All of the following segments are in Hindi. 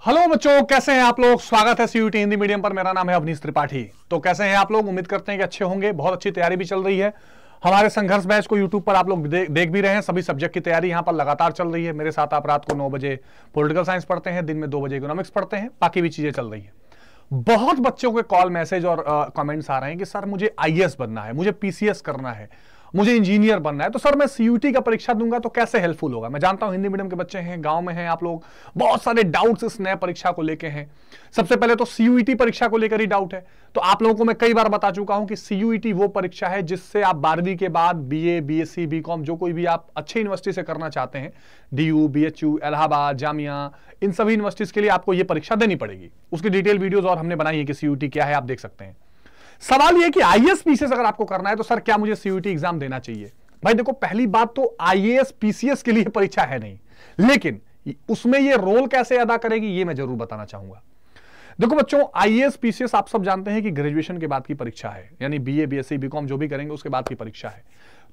हेलो बच्चों, कैसे हैं आप लोग। स्वागत है सीयूटी हिंदी मीडियम पर। मेरा नाम है अवनीश त्रिपाठी। तो कैसे हैं आप लोग। उम्मीद करते हैं कि अच्छे होंगे। बहुत अच्छी तैयारी भी चल रही है। हमारे संघर्ष बैच को यूट्यूब पर आप लोग देख भी रहे हैं। सभी सब्जेक्ट की तैयारी यहां पर लगातार चल रही है। मेरे साथ आप रात को 9 बजे पॉलिटिकल साइंस पढ़ते हैं, दिन में 2 बजे इकोनॉमिक्स पढ़ते हैं, बाकी भी चीजें चल रही है। बहुत बच्चों के कॉल, मैसेज और कमेंट्स आ रहे हैं कि सर मुझे आईएएस बनना है, मुझे पीसीएस करना है, मुझे इंजीनियर बनना है, तो सर मैं सीयूटी का परीक्षा दूंगा तो कैसे हेल्पफुल होगा। मैं जानता हूं हिंदी मीडियम के बच्चे हैं, गांव में हैं आप लोग, बहुत सारे डाउट्स इस नए परीक्षा को लेके हैं। सबसे पहले तो सीयूटी परीक्षा को लेकर ही डाउट है। तो आप लोगों को मैं कई बार बता चुका हूं कि सीयूटी वो परीक्षा है जिससे आप 12वीं के बाद बीए, बीएससी, बीकॉम जो कोई भी आप अच्छी यूनिवर्सिटी से करना चाहते हैं, डीयू, बीएचयू, इलाहाबाद, जामिया, इन सभी यूनिवर्सिटीज के लिए आपको यह परीक्षा देनी पड़ेगी। उसकी डिटेल वीडियोज और हमने बनाई है कि सीयूटी क्या है, आप देख सकते हैं। सवाल यह कि आईएएस पीसीएस अगर आपको करना है तो सर क्या मुझे सीयूटी एग्जाम देना चाहिए। भाई देखो, पहली बात तो आईएएस पीसीएस के लिए परीक्षा है नहीं, लेकिन उसमें ये रोल कैसे अदा करेगी ये मैं जरूर बताना चाहूंगा। देखो बच्चों, आईएएस पीसीएस आप सब जानते हैं कि ग्रेजुएशन के बाद की परीक्षा है, यानी बीए, बीएससी, बीकॉम जो भी करेंगे उसके बाद की परीक्षा है।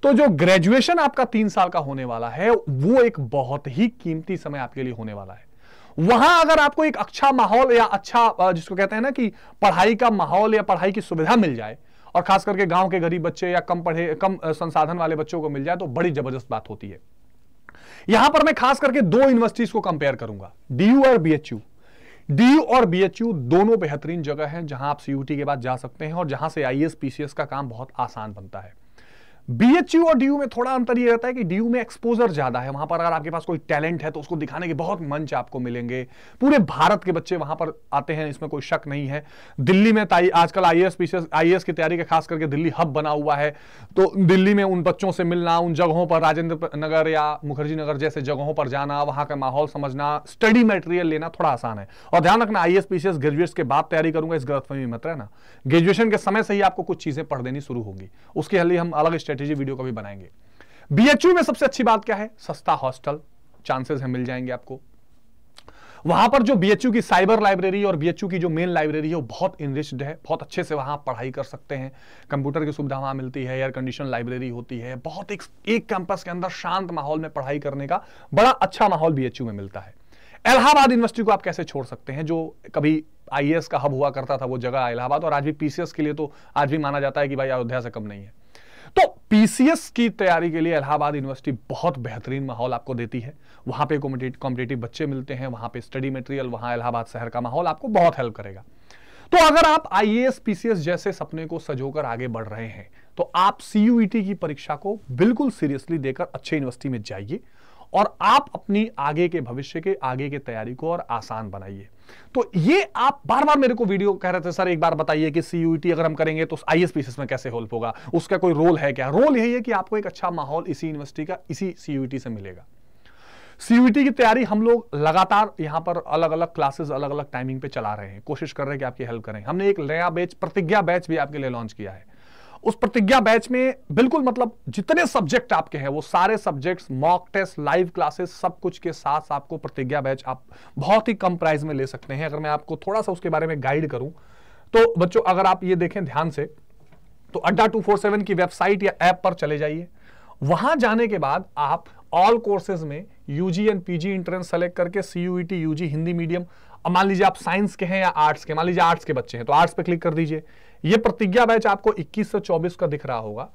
तो जो ग्रेजुएशन आपका 3 साल का होने वाला है वो एक बहुत ही कीमती समय आपके लिए होने वाला है। वहां अगर आपको एक अच्छा माहौल या अच्छा जिसको कहते हैं ना कि पढ़ाई का माहौल या पढ़ाई की सुविधा मिल जाए, और खास करके गांव के गरीब बच्चे या कम संसाधन वाले बच्चों को मिल जाए तो बड़ी जबरदस्त बात होती है। यहां पर मैं खास करके 2 यूनिवर्सिटीज को कंपेयर करूंगा, डीयू और बीएचयू। डीयू और बीएचयू दोनों बेहतरीन जगह हैं जहां आप सीयूटी के बाद जा सकते हैं और जहां से आईएएस पीसीएस का काम बहुत आसान बनता है। बीएचयू और डीयू में थोड़ा अंतर यह रहता है कि डीयू में एक्सपोजर ज्यादा है। वहां पर अगर आपके पास कोई टैलेंट है तो उसको दिखाने के बहुत मंच आपको मिलेंगे। पूरे भारत के बच्चे वहां पर आते हैं, इसमें कोई शक नहीं है। दिल्ली में आजकल आईएएस की तैयारी का खास करके दिल्ली हब बना हुआ है। तो दिल्ली में उन बच्चों से मिलना, उन जगहों पर राजेंद्र नगर या मुखर्जी नगर जैसे जगहों पर जाना, वहां का माहौल समझना, स्टडी मटेरियल लेना थोड़ा आसान है। और ध्यान रखना, आईएएस पीसीएस ग्रेजुएट के बाद तैयारी करूंगा इस गलतफहमी में मत रहना। ग्रेजुएशन के समय से ही आपको कुछ चीजें पढ़ देनी शुरू होंगी, उसके लिए हम अलग स्ट्रेटेजी वीडियो का भी बनाएंगे। बीएचयू में सबसे अच्छी बात क्या है, सस्ता हॉस्टल चांसेस है मिल जाएंगे आपको। वहां पर जो बीएचयू की साइबर लाइब्रेरी और बीएचयू की जो मेन लाइब्रेरी है वो बहुत इनरिच्ड है, बहुत अच्छे से वहां पढ़ाई कर सकते हैं। कंप्यूटर की सुविधा वहां मिलती है, एयर कंडीशन लाइब्रेरी होती है, बहुत एक कैंपस के अंदर शांत माहौल में पढ़ाई करने का बड़ा अच्छा माहौल बीएचयू में मिलता है। इलाहाबाद यूनिवर्सिटी को आप कैसे छोड़ सकते हैं, जो कभी आईएएस का हब हुआ करता था वो जगह इलाहाबाद, और आज भी पीसीएस के लिए तो आज भी माना जाता है कि भाई अयोध्या से कम नहीं है। तो पीसीएस की तैयारी के लिए इलाहाबाद यूनिवर्सिटी बहुत बेहतरीन माहौल आपको देती है। वहां पे कॉम्पिटिटिव बच्चे मिलते हैं, वहां पे स्टडी मटेरियल, वहां इलाहाबाद शहर का माहौल आपको बहुत हेल्प करेगा। तो अगर आप आईएएस पीसीएस जैसे सपने को सजोकर आगे बढ़ रहे हैं तो आप सीयूईटी की परीक्षा को बिल्कुल सीरियसली देकर अच्छे यूनिवर्सिटी में जाइए और आप अपनी आगे के भविष्य के आगे की तैयारी को और आसान बनाइए। तो ये आप बार बार मेरे को वीडियो कह रहे थे सर एक बार बताइए कि सीयूईटी अगर हम करेंगे तो आईएएस पीसीएस में कैसे हेल्प होगा, उसका कोई रोल है क्या। रोल यही है कि आपको एक अच्छा माहौल इसी यूनिवर्सिटी का, इसी सीयूईटी से मिलेगा। सीयूईटी की तैयारी हम लोग लगातार यहां पर अलग अलग क्लासेस अलग अलग टाइमिंग पे चला रहे हैं, कोशिश कर रहे हैं कि आपकी हेल्प करें। हमने एक नया बैच, प्रतिज्ञा बैच भी आपके लिए लॉन्च किया है। उस प्रतिज्ञा बैच में बिल्कुल मतलब जितने सब्जेक्ट आपके हैं वो सारे subjects, mock test, live classes, सब कुछ के साथ आपको प्रतिज्ञा बैच आप बहुत ही कम प्राइस में ले सकते हैं। अगर मैं आपको थोड़ा सा उसके बारे में गाइड करूं तो बच्चों, अगर आप ये देखें ध्यान से तो अड्डा 247 की वेबसाइट या ऐप पर चले जाइए। वहां जाने के बाद आप ऑल कोर्सेज में UG and PG entrance select करके सीयूईटी यूजी हिंदी मीडियम, मान लीजिए आप साइंस के हैं या आर्ट्स के, मान लीजिए आर्ट्स के बच्चे हैं तो आर्ट्स पे क्लिक कर दीजिए। ये प्रतिज्ञा बैच आपको 21 से 24 का दिख रहा होगा।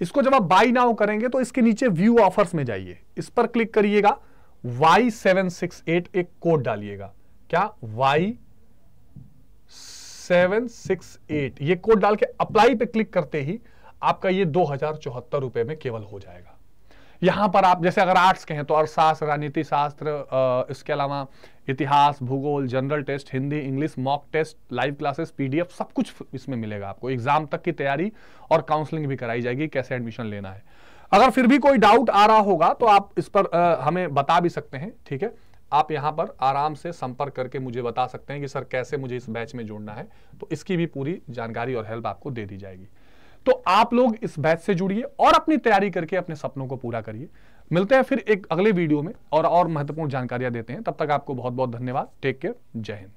इसको जब आप बाई नाउ करेंगे तो इसके नीचे व्यू ऑफर्स में जाइए, इस पर क्लिक करिएगा, Y768 एक कोड डालिएगा। क्या, Y768 ये कोड डाल के अप्लाई पे क्लिक करते ही आपका ये 2074 रुपए में केवल हो जाएगा। यहां पर आप जैसे अगर आर्ट्स के हैं तो अर्थशास्त्र, राजनीति शास्त्र, इसके अलावा इतिहास, भूगोल, general test, Hindi, English, mock test, live classes, PDF, सब कुछ इसमें मिलेगा आपको। एग्जाम तक की तैयारी और काउंसलिंग भी कराई जाएगी, कैसे एडमिशन लेना है। अगर फिर भी कोई डाउट आ रहा होगा तो आप इस पर हमें बता भी सकते हैं, ठीक है। आप यहां पर आराम से संपर्क करके मुझे बता सकते हैं कि सर कैसे मुझे इस बैच में जुड़ना है, तो इसकी भी पूरी जानकारी और हेल्प आपको दे दी जाएगी। तो आप लोग इस बैच से जुड़िए और अपनी तैयारी करके अपने सपनों को पूरा करिए। मिलते हैं फिर एक अगले वीडियो में और महत्वपूर्ण जानकारियां देते हैं। तब तक आपको बहुत बहुत धन्यवाद। टेक केयर, जय हिंद।